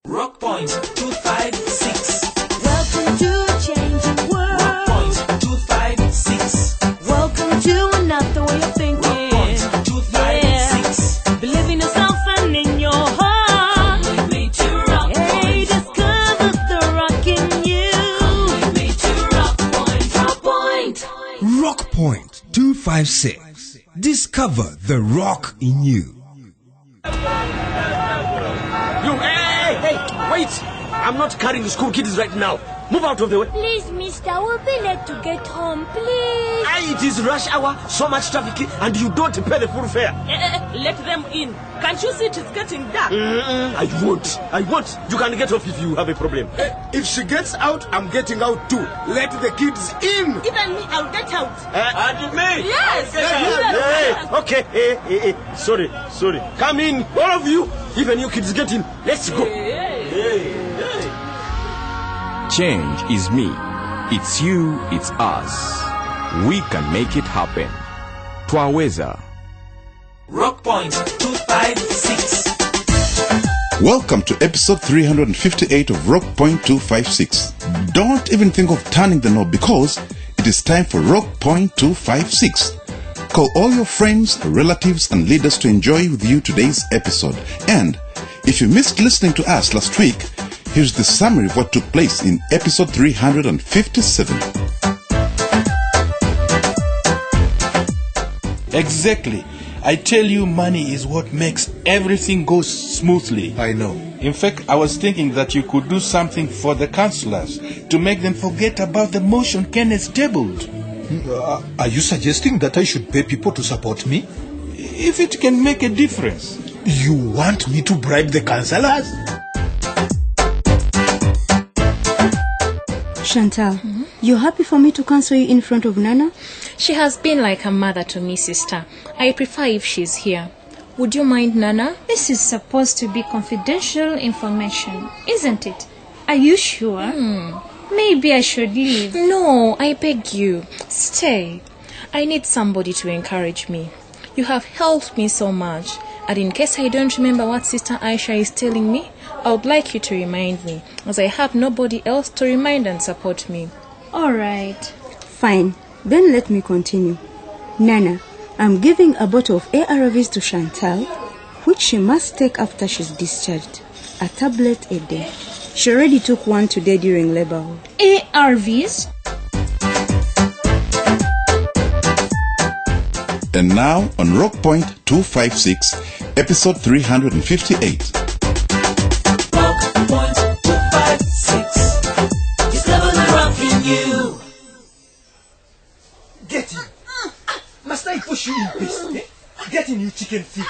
Rock Point 256. Welcome to a changing world. Rock Point 256. Welcome to another way of thinking. Rock Point 256. Yeah. Believe in yourself and in your heart. We made you Rock Hey, Point. discover the rock in you. We made you Rock Point. Rock Point. Rock Point 256. Discover the rock in you. You, hey, wait! I'm not carrying the school kids right now. Move out of the way. Please, mister, we'll be late to get home, please. It is rush hour, so much traffic, and you don't pay the full fare. Let them in. Can't you see it is getting dark? I won't. You can get off if you have a problem. If she gets out, I'm getting out too. Let the kids in. Even me, I'll get out. And me? Yes. Hey, okay. Hey. Sorry. Come in, all of you. Even you kids get in. Let's go. Change is me. It's you, it's us. We can make it happen. Twaweza. Rock Point 256. Welcome to episode 358 of Rock Point 256. Don't even think of turning the knob because it is time for Rock Point 256. Call all your friends, relatives, and leaders to enjoy with you today's episode. And if you missed listening to us last week, here's the summary of what took place in episode 357. Exactly. I tell you, money is what makes everything go smoothly. I know. In fact, I was thinking that you could do something for the councillors to make them forget about the motion Kenneth tabled. Are you suggesting that I should pay people to support me? If it can make a difference. You want me to bribe the councillors? Chantal, you happy for me to cancel you in front of Nana? She has been like a mother to me, sister. I prefer if she's here. Would you mind, Nana? This is supposed to be confidential information, isn't it? Are you sure? Maybe I should leave. No, I beg you. Stay. I need somebody to encourage me. You have helped me so much. And in case I don't remember what Sister Aisha is telling me, I would like you to remind me, as I have nobody else to remind and support me. All right. Fine. Then let me continue. Nana, I'm giving a bottle of ARVs to Chantal, which she must take after she's discharged. A tablet a day. She already took one today during labor hold. ARVs? And now on Rock Point 256, episode 358. Rock Point 256. Discover the rock in you. Get in. Must I push you in, please? Get in, you chicken thief.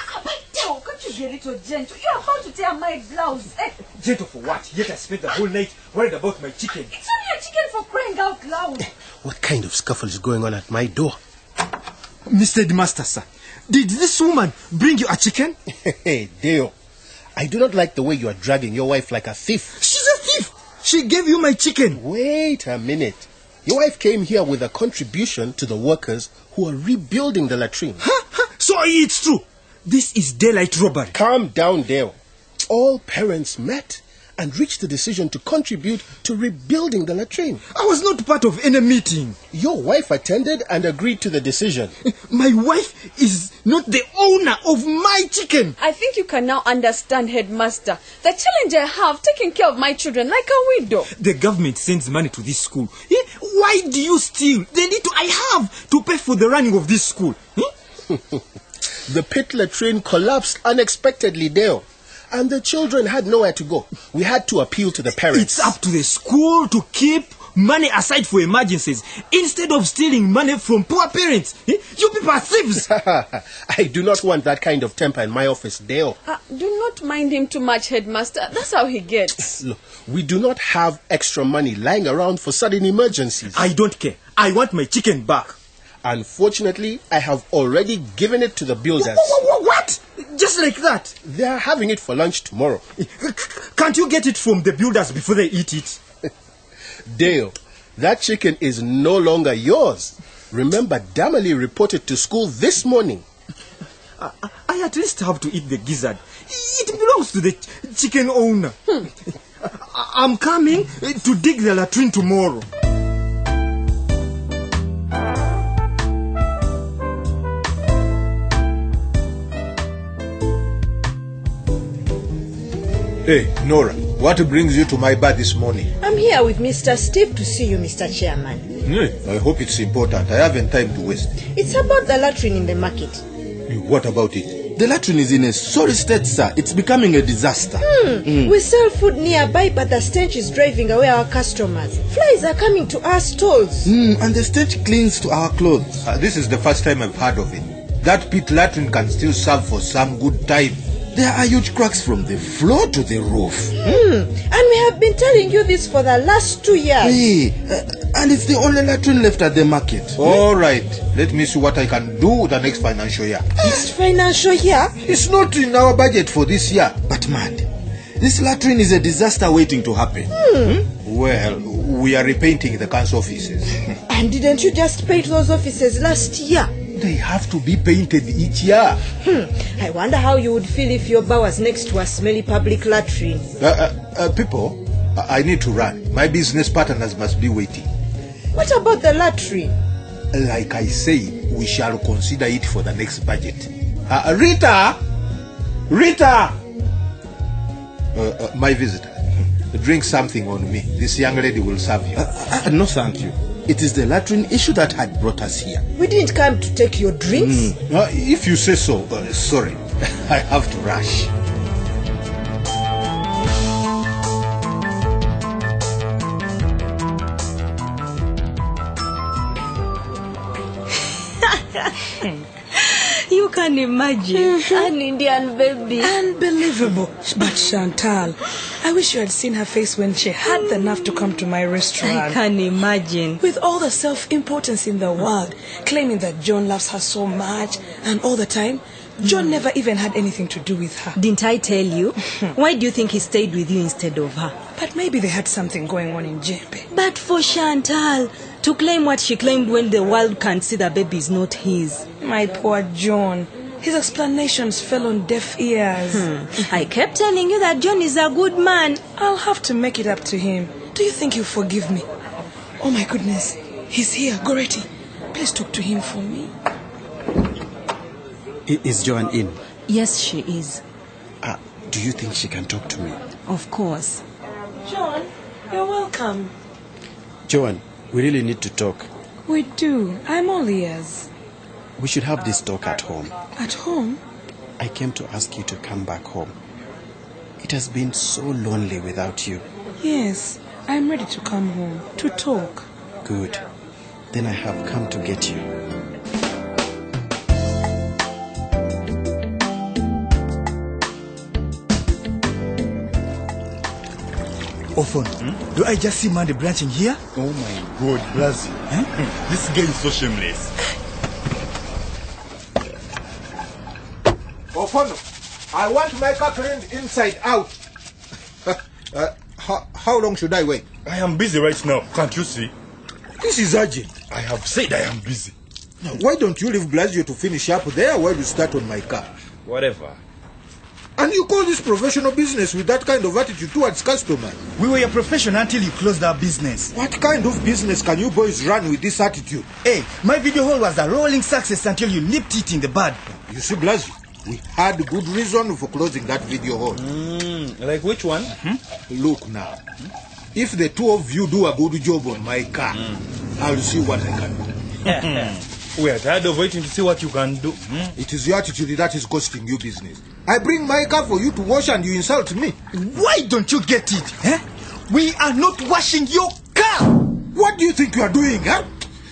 Can't you get it or gentle? You're about to tear my blouse. Gentle for what? Yet I spent the whole night worried about my chicken. It's only a chicken for crying out loud. What kind of scuffle is going on at my door? Mr. Headmaster, sir, did this woman bring you a chicken? Hey, Deo. I do not like the way you are dragging your wife like a thief. She's a thief. She gave you my chicken. Wait a minute. Your wife came here with a contribution to the workers who are rebuilding the latrine. So it's true. This is daylight robbery. Calm down, Deo. All parents met and reached the decision to contribute to rebuilding the latrine. I was not part of any meeting. Your wife attended and agreed to the decision. My wife is not the owner of my chicken. I think you can now understand, Headmaster, the challenge I have taking care of my children like a widow. The government sends money to this school. Why do you steal? I have to pay for the running of this school. The pit latrine collapsed unexpectedly, Deo. And the children had nowhere to go. We had to appeal to the parents. It's up to the school to keep money aside for emergencies instead of stealing money from poor parents. You people are thieves. I do not want that kind of temper in my office, Deo. Do not mind him too much, Headmaster. That's how he gets. Look, we do not have extra money lying around for sudden emergencies. I don't care. I want my chicken back. Unfortunately, I have already given it to the builders. What? Just like that? They are having it for lunch tomorrow. Can't you get it from the builders before they eat it? Dale, that chicken is no longer yours. Remember, Damali reported to school this morning. I at least have to eat the gizzard. It belongs to the chicken owner. I'm coming to dig the latrine tomorrow. Hey, Nora, what brings you to my bar this morning? I'm here with Mr. Steve to see you, Mr. Chairman. I hope it's important. I haven't time to waste. It's about the latrine in the market. What about it? The latrine is in a sorry state, sir. It's becoming a disaster. We sell food nearby, but the stench is driving away our customers. Flies are coming to our stalls. And the stench clings to our clothes. This is the first time I've heard of it. That pit latrine can still serve for some good time. There are huge cracks from the floor to the roof. And we have been telling you this for the last 2 years. Hey, and it's the only latrine left at the market. All right, let me see what I can do the next financial year. Next financial year? It's not in our budget for this year. But man, this latrine is a disaster waiting to happen. Well, we are repainting the council offices. And didn't you just paint those offices last year? They have to be painted each year. I wonder how you would feel if your bar was next to a smelly public latrine. People, I need to run. My business partners must be waiting. What about the latrine? Like I say, we shall consider it for the next budget. Rita! My visitor. Drink something on me. This young lady will serve you. No, thank you. It is the latrine issue that had brought us here. We didn't come to take your drinks. If you say so, sorry. I have to rush. You can imagine. An Indian baby. Unbelievable. But Chantal, I wish you had seen her face when she had the nerve to come to my restaurant. I can imagine. With all the self-importance in the world, claiming that John loves her so much, and all the time, John never even had anything to do with her. Didn't I tell you? Why do you think he stayed with you instead of her? But maybe they had something going on in Jembe. But for Chantal to claim what she claimed when the world can see the baby is not his. My poor John. His explanations fell on deaf ears. I kept telling you that John is a good man. I'll have to make it up to him. Do you think he'll forgive me? Oh my goodness. He's here, Goretti. Please talk to him for me. Is Joanne in? Yes, she is. Do you think she can talk to me? Of course. John, you're welcome. Joanne, we really need to talk. We do. I'm all ears. We should have this talk at home. At home? I came to ask you to come back home. It has been so lonely without you. Yes, I'm ready to come home, to talk. Good. Then I have come to get you. Often, do I just see Mandy branching here? Oh my God, Blasey. This guy is so shameless. Often, I want my car cleaned inside out. How long should I wait? I am busy right now. Can't you see? This is urgent. I have said I am busy. Now, why don't you leave Blasio to finish up there while you start on my car? Whatever. And you call this professional business with that kind of attitude towards customers? We were a professional until you closed our business. What kind of business can you boys run with this attitude? Hey, my video hall was a rolling success until you nipped it in the bud. You see, Blasio, we had good reason for closing that video hall. Like which one? Look now. If the two of you do a good job on my car, I'll see what I can do. We are tired of waiting to see what you can do. It is your attitude that is costing you business. I bring my car for you to wash and you insult me. Why don't you get it? We are not washing your car. What do you think you are doing?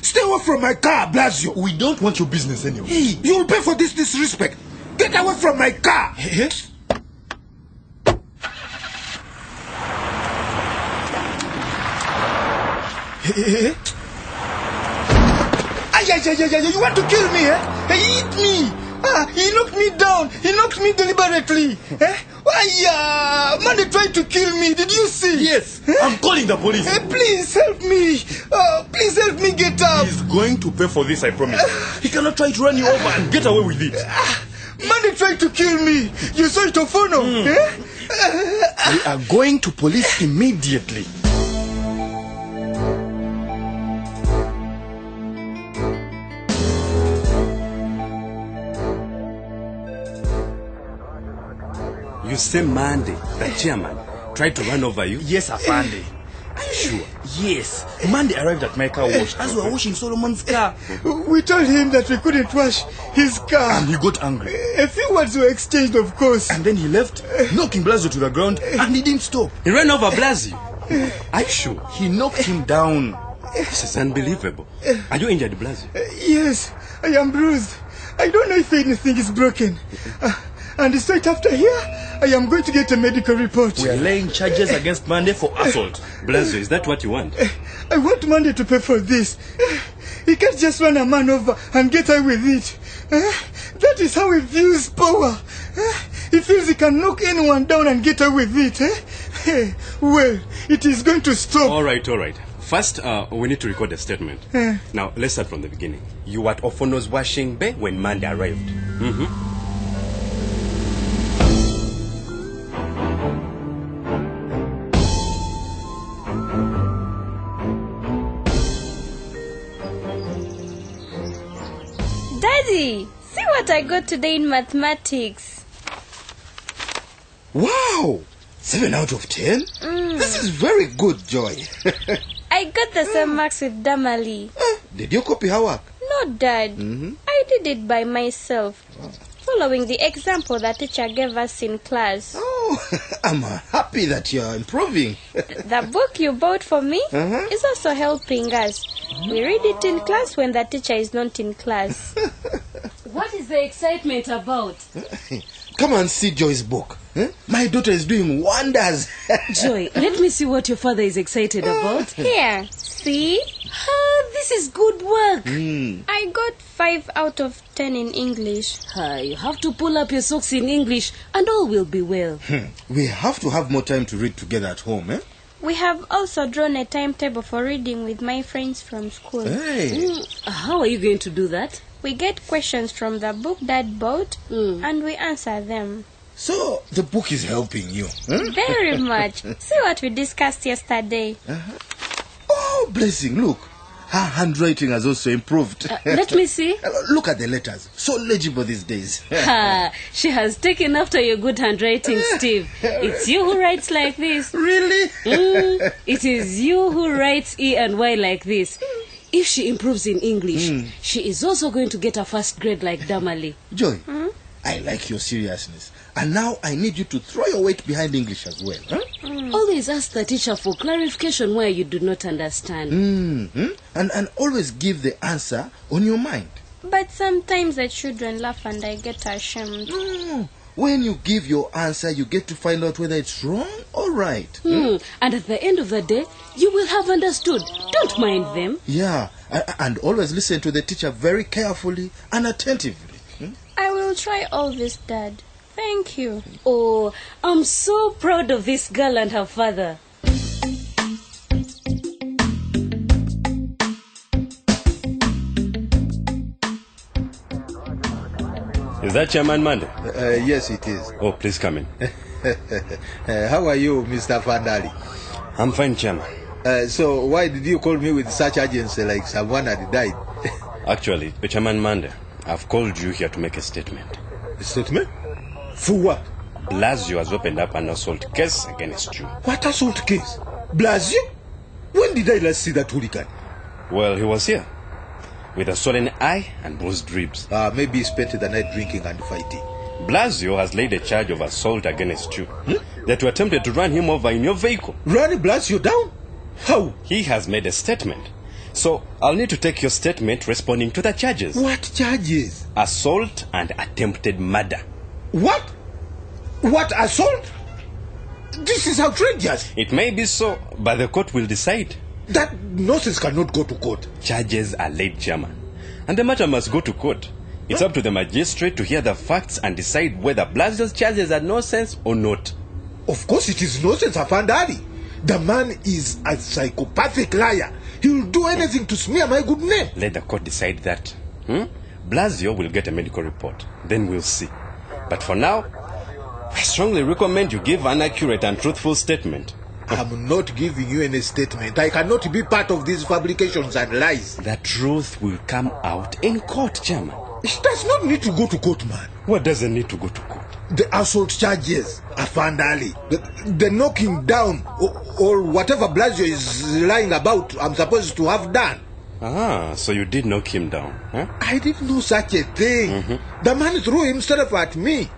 Stay away from my car, Blasio. We don't want your business anyway. Hey, you'll pay for this disrespect. Get away from my car. You want to kill me, He hit me. He knocked me down. He knocked me deliberately. Money tried to kill me. Did you see? Yes. I'm calling the police. Please help me. Please help me get up. He's going to pay for this, I promise. He cannot try to run you over and get away with it. Money tried to kill me. You saw it on phone, eh? We are going to police immediately. You say Monday, the chairman, tried to run over you? Yes, Afande. Are you sure? Yes. Monday arrived at my car wash as we were washing Solomon's car. We told him that we couldn't wash his car. And he got angry. A few words were exchanged, of course. And then he left, knocking Blasio to the ground, and he didn't stop. He ran over Blasio? Are you sure? He knocked him down. This is unbelievable. Are you injured, Blasio? Yes, I am bruised. I don't know if anything is broken. And straight after here, I am going to get a medical report. We are laying charges against Monday for assault. Blasio, is that what you want? I want Monday to pay for this. He can't just run a man over and get away with it. That is how he views power. He feels he can knock anyone down and get away with it. Well, it is going to stop. All right. First, we need to record a statement. Now, let's start from the beginning. You were at Ofono's washing bay when Monday arrived. Daddy, see what I got today in mathematics. Wow! 7 out of 10? This is very good, Joy. I got the same marks with Damali. Did you copy her work? No, Dad. I did it by myself, following the example that teacher gave us in class. Oh, I'm happy that you're improving. The book you bought for me is also helping us. We read it in class when the teacher is not in class. What is the excitement about? Come and see Joy's book. My daughter is doing wonders. Joy, let me see what your father is excited about. Here, see? This is good work. I got 5 out of 10 in English. You have to pull up your socks in English and all will be well. We have to have more time to read together at home, eh? We have also drawn a timetable for reading with my friends from school. Hey. How are you going to do that? We get questions from the book Dad bought and we answer them. So, the book is helping you? Very much. See what we discussed yesterday. Oh, blessing, look. Her handwriting has also improved. Let me see. Look at the letters. So legible these days. She has taken after your good handwriting, Steve. It's you who writes like this. Really? It is you who writes E and Y like this. If she improves in English, she is also going to get a first grade like Damali. Joy, I like your seriousness. And now I need you to throw your weight behind English as well. Always ask the teacher for clarification where you do not understand. And always give the answer on your mind. But sometimes the children laugh and I get ashamed. When you give your answer, you get to find out whether it's wrong or right. And at the end of the day, you will have understood. Don't mind them. Yeah, and always listen to the teacher very carefully and attentively. I will try all this, Dad. Thank you. Oh, I'm so proud of this girl and her father. Is that Chairman Monday? Yes, it is. Oh, please come in. How are you, Mr. Fandali? I'm fine, Chairman. So why did you call me with such urgency like someone had died? Actually, Chairman Monday, I've called you here to make a statement. A statement? For what? Blasio has opened up an assault case against you. What assault case? Blasio? When did I last see that hooligan? Well, he was here, with a swollen eye and bruised ribs. Maybe he spent the night drinking and fighting. Blasio has laid a charge of assault against you. That you attempted to run him over in your vehicle. Run Blasio down? How? He has made a statement. So, I'll need to take your statement responding to the charges. What charges? Assault and attempted murder. What? What, assault? This is outrageous. It may be so, but the court will decide. That nonsense cannot go to court. Charges are laid, Chairman, and the matter must go to court. It's up to the magistrate to hear the facts and decide whether Blasio's charges are nonsense or not. Of course it is nonsense, Afandali. The man is a psychopathic liar. He will do anything to smear my good name. Let the court decide that. Blasio will get a medical report. Then we'll see. But for now, I strongly recommend you give an accurate and truthful statement. I'm not giving you any statement. I cannot be part of these fabrications and lies. The truth will come out in court, Chairman. It does not need to go to court, man. What doesn't need to go to court? The assault charges, Afandali. The knocking down or whatever Blasio is lying about, I'm supposed to have done. Ah, so you did knock him down, huh? I didn't know such a thing. The man threw himself at me.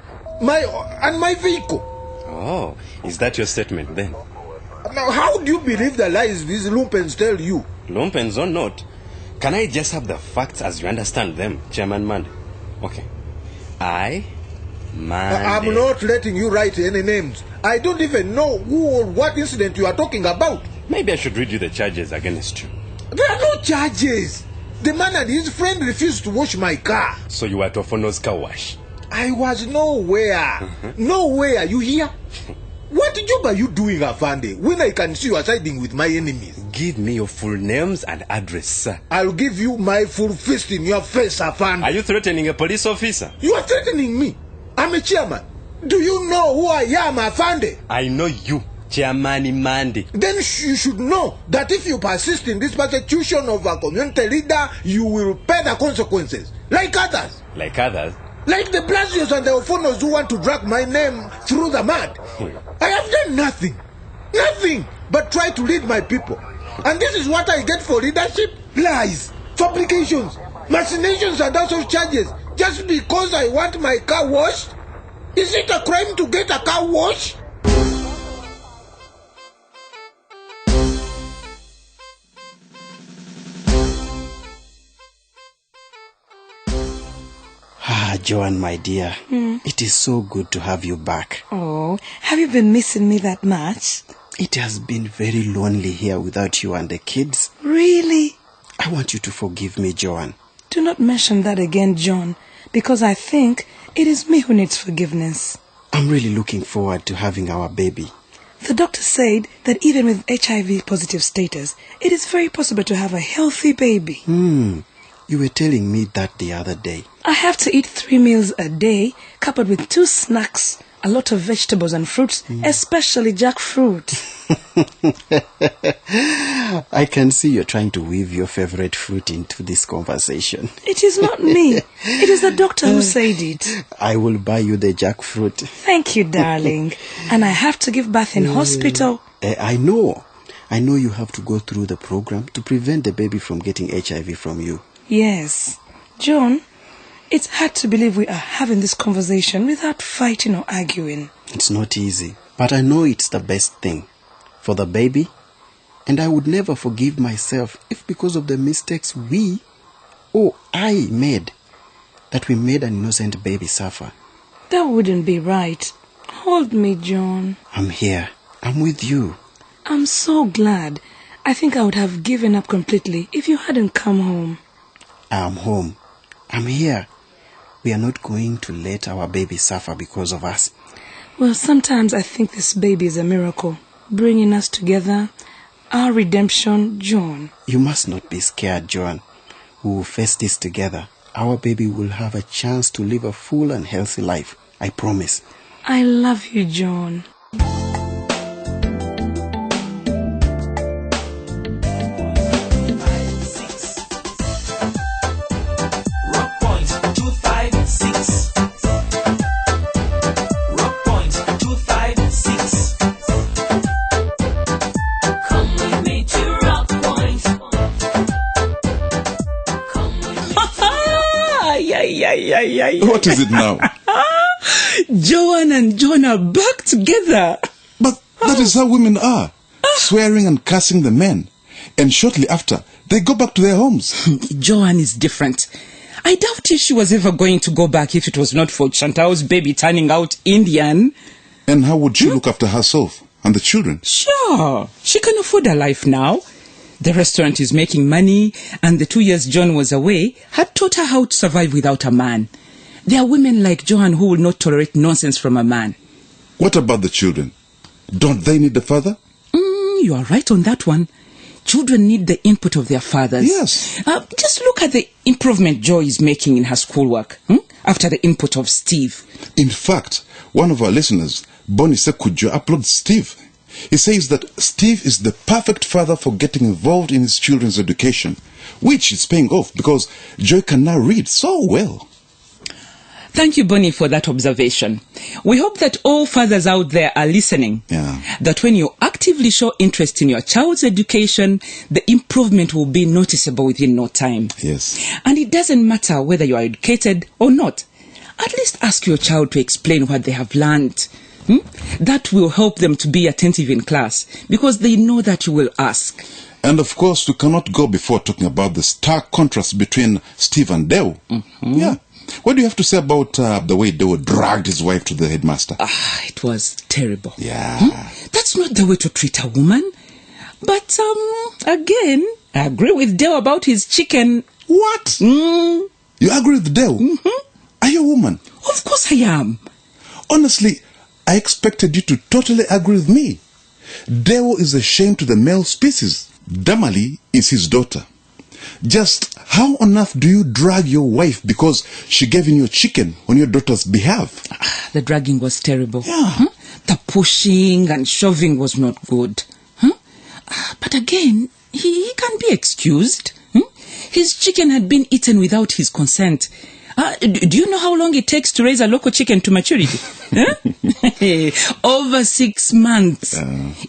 My vehicle. Oh, is that your statement then? Now, how do you believe the lies these lumpens tell you? Lumpens or not, can I just have the facts as you understand them, Chairman Mande? Okay. Mande. I'm not letting you write any names. I don't even know who or what incident you are talking about. Maybe I should read you the charges against you. There are no charges. The man and his friend refused to wash my car. So you were at Ofono's car wash? I was nowhere. Nowhere, you hear? What job are you doing, Afande, when I can see you are siding with my enemies? Give me your full names and address, sir. I'll give you my full fist in your face, Afande. Are you threatening a police officer? You are threatening me. I'm a chairman. Do you know who I am, Afande? I know you, Chairman Mande. Then you should know that if you persist in this persecution of a community leader, you will pay the consequences. Like others. Like others? Like the Blasios and the Ofonos who want to drag my name through the mud. I have done nothing. Nothing but try to lead my people. And this is what I get for leadership? Lies, fabrications, machinations and also charges. Just because I want my car washed? Is it a crime to get a car washed? Joanne, my dear, it is so good to have you back. Oh, have you been missing me that much? It has been very lonely here without you and the kids. Really? I want you to forgive me, Joanne. Do not mention that again, John, because I think it is me who needs forgiveness. I'm really looking forward to having our baby. The doctor said that even with HIV positive status, it is very possible to have a healthy baby. You were telling me that the other day. I have to eat 3 meals a day, coupled with 2 snacks, a lot of vegetables and fruits, especially jackfruit. I can see you're trying to weave your favorite fruit into this conversation. It is not me. It is the doctor who said it. I will buy you the jackfruit. Thank you, darling. And I have to give birth in hospital. I know. I know you have to go through the program to prevent the baby from getting HIV from you. Yes. John, it's hard to believe we are having this conversation without fighting or arguing. It's not easy, but I know it's the best thing for the baby, and I would never forgive myself if because of the mistakes I made, that we made an innocent baby suffer. That wouldn't be right. Hold me, John. I'm here. I'm with you. I'm so glad. I think I would have given up completely if you hadn't come home. I'm home. I'm here. We are not going to let our baby suffer because of us. Well, sometimes I think this baby is a miracle, bringing us together, our redemption, John. You must not be scared, Joanne. We will face this together. Our baby will have a chance to live a full and healthy life. I promise. I love you, John. What is it now? Joanne and John are back together. But that is how women are, swearing and cursing the men. And shortly after, they go back to their homes. Joanne is different. I doubt if she was ever going to go back if it was not for Chantal's baby turning out Indian. And how would she look after herself and the children? Sure, she can afford a life now. The restaurant is making money, and the 2 years John was away had taught her how to survive without a man. There are women like Joanne who will not tolerate nonsense from a man. What about the children? Don't they need the father? You are right on that one. Children need the input of their fathers. Yes. Just look at the improvement Joy is making in her schoolwork. after the input of Steve. In fact, one of our listeners, Bonnie Sekujo, uploads Steve. He says that Steve is the perfect father for getting involved in his children's education, which is paying off because Joy can now read so well. Thank you, Bonnie, for that observation. We hope that all fathers out there are listening. That when you actively show interest in your child's education, the improvement will be noticeable within no time. Yes. And it doesn't matter whether you are educated or not. At least ask your child to explain what they have learned. That will help them to be attentive in class because they know that you will ask. And of course, we cannot go before talking about the stark contrast between Steve and Deo. Yeah. What do you have to say about the way Deo dragged his wife to the headmaster? It was terrible. Yeah. That's not the way to treat a woman. But, again, I agree with Deo about his chicken. What? You agree with Deo? Are you a woman? Of course I am. Honestly, I expected you to totally agree with me. Deo is a shame to the male species. Damali is his daughter. Just how on earth do you drag your wife because she gave in your chicken on your daughter's behalf? The dragging was terrible. Yeah. The pushing and shoving was not good. But again, he can be excused. His chicken had been eaten without his consent. Do you know how long it takes to raise a local chicken to maturity? Over 6 months.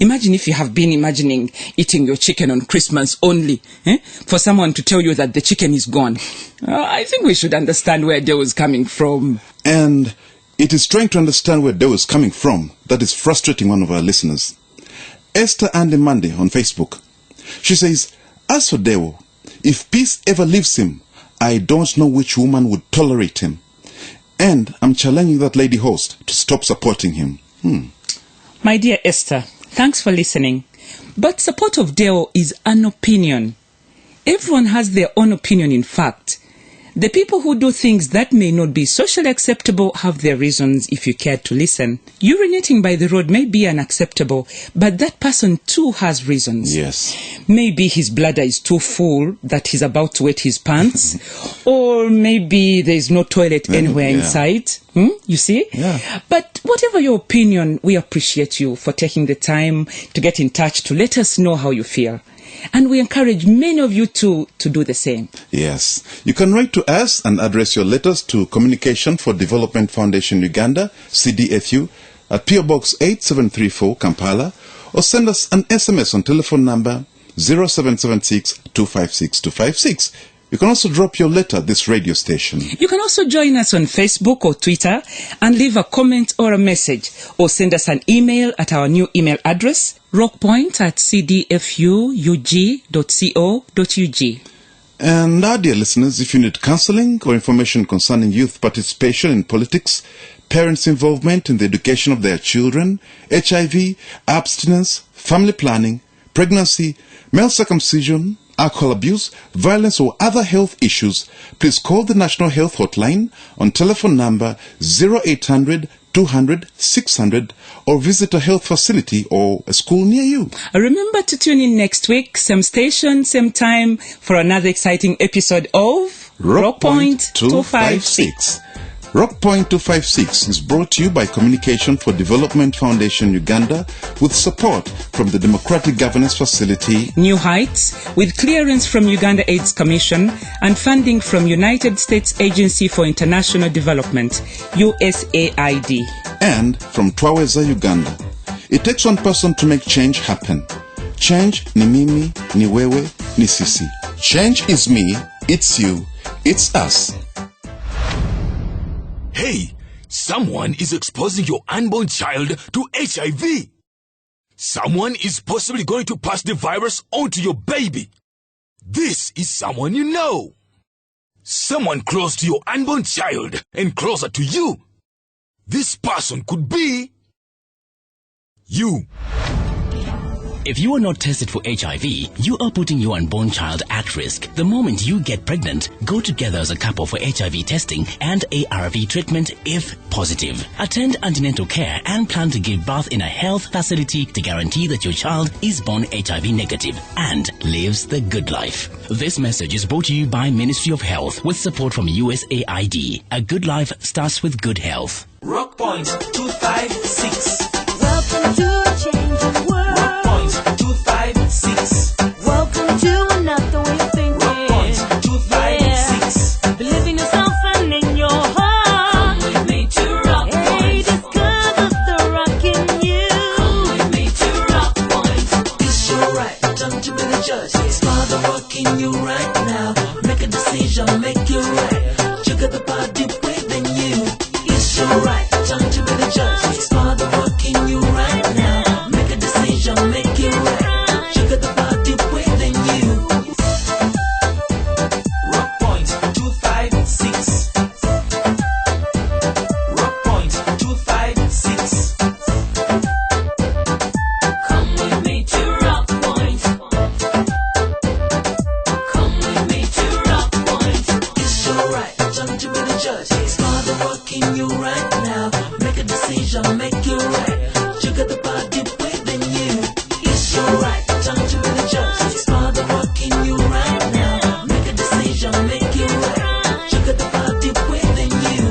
Imagine if you have been imagining eating your chicken on Christmas only for someone to tell you that the chicken is gone. I think we should understand where Deo is coming from. And it is trying to understand where Deo is coming from that is frustrating one of our listeners. Esther Andy Monday on Facebook. She says, as for Deo, if peace ever leaves him, I don't know which woman would tolerate him. And I'm challenging that lady host to stop supporting him. My dear Esther, thanks for listening. But support of Deo is an opinion. Everyone has their own opinion, in fact. The people who do things that may not be socially acceptable have their reasons if you care to listen. Urinating by the road may be unacceptable, but that person too has reasons. Yes. Maybe his bladder is too full that he's about to wet his pants, or maybe there's no toilet anywhere in sight. You see? Yeah. But whatever your opinion, we appreciate you for taking the time to get in touch to let us know how you feel. And we encourage many of you to do the same. Yes. You can write to us and address your letters to Communication for Development Foundation Uganda, CDFU, at PO Box 8734, Kampala, or send us an SMS on telephone number 0776 256 256. You can also drop your letter at this radio station. You can also join us on Facebook or Twitter and leave a comment or a message, or send us an email at our new email address, rockpoint@cdfug.co.ug. And our dear listeners, if you need counseling or information concerning youth participation in politics, parents' involvement in the education of their children, HIV, abstinence, family planning, pregnancy, male circumcision, alcohol abuse, violence or other health issues, please call the National Health Hotline on telephone number 0800 200 600 or visit a health facility or a school near you. Remember to tune in next week, same station, same time, for another exciting episode of Rockpoint 256. Rockpoint 256 is brought to you by Communication for Development Foundation Uganda with support from the Democratic Governance Facility, New Heights, with clearance from Uganda AIDS Commission and funding from United States Agency for International Development, USAID. and from Twaweza, Uganda. It takes one person to make change happen. Change ni mimi, ni wewe, ni sisi. Change is me, it's you, it's us. Hey, someone is exposing your unborn child to HIV. Someone is possibly going to pass the virus on to your baby. This is someone you know. Someone close to your unborn child and closer to you. This person could be you. If you are not tested for HIV, you are putting your unborn child at risk. The moment you get pregnant, go together as a couple for HIV testing and ARV treatment if positive. Attend antenatal care and plan to give birth in a health facility to guarantee that your child is born HIV negative and lives the good life. This message is brought to you by Ministry of Health with support from USAID. A good life starts with good health. Rock Point 256. Welcome to a changing world. Rock Point 256. Welcome to another way of thinking. Rock Point 256. Yeah. Believe in yourself and in your heart. Come with me to Rock Point. Hey, discover the rock in you. Come with me to Rock Point. It's your right, time to be the judge. Smile the rock in you right now. Make a decision, make it right. You got the body within you. It's your right, time to be the judge. Smile the rock in you right now. Make a decision, make it right. You got the body within you. Rock Point 256. Rock Point 256. Come with me to Rock Point. Come with me to Rock Point. It's your right, time to be the judge. Smile the rock in you right now. Make a decision, make it right. You got the body within you. It's your right, time to be the judge. Smile the rock in you right now. Make a decision, make it right. You got the body within you.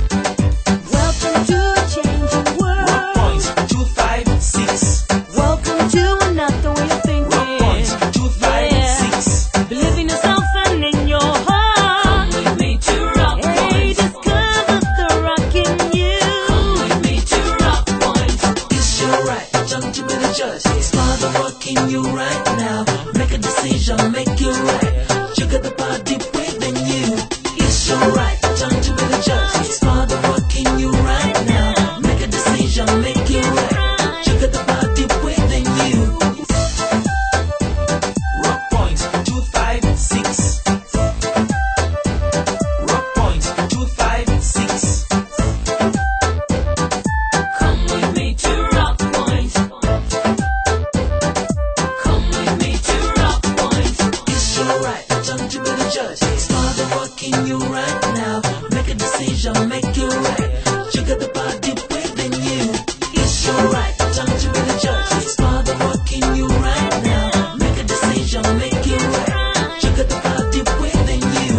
Welcome to a changing world. Rock Point 256. Welcome to another way of thinking. Rock Point 256. Yeah. Believe in yourself and in your heart. Come with me to Rock Hey, Point. discover the rock in you. Come with me to Rock Point. It's your right, time to be the judge. Smile the rock in you right now. Make a decision, make it right. You got the body within you. It's your right, time to be the judge. Smile the rock in you right now. Make a decision, make it right. You got the body within you. Rock Point 256. Rock Point 256. Come with me to Rock Point. Come with me to Rock Point. It's your right, time to be the judge. Smile the rock in you right now. Make a decision, make it right. You got the body within you. It's your right, time to be the judge. Smile the rock in you right now. Make a decision, make it right. You got the body within you.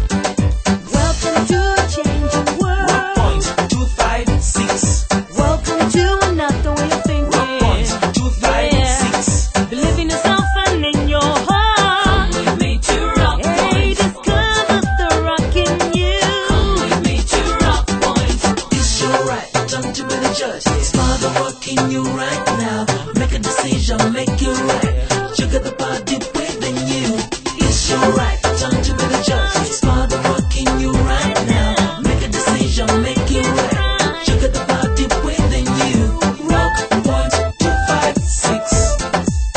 Welcome to a changing world. Rock Point 256. Welcome to another way of thinking. Rock Point 256. Yeah. Believe in yourself and in your heart. Come with me to Rock Hey, Point. discover the rock in you. Come with me to Rock Point. It's your right, time to be the judge. Smile the rock in you right now. Make a decision, make it right. Turn to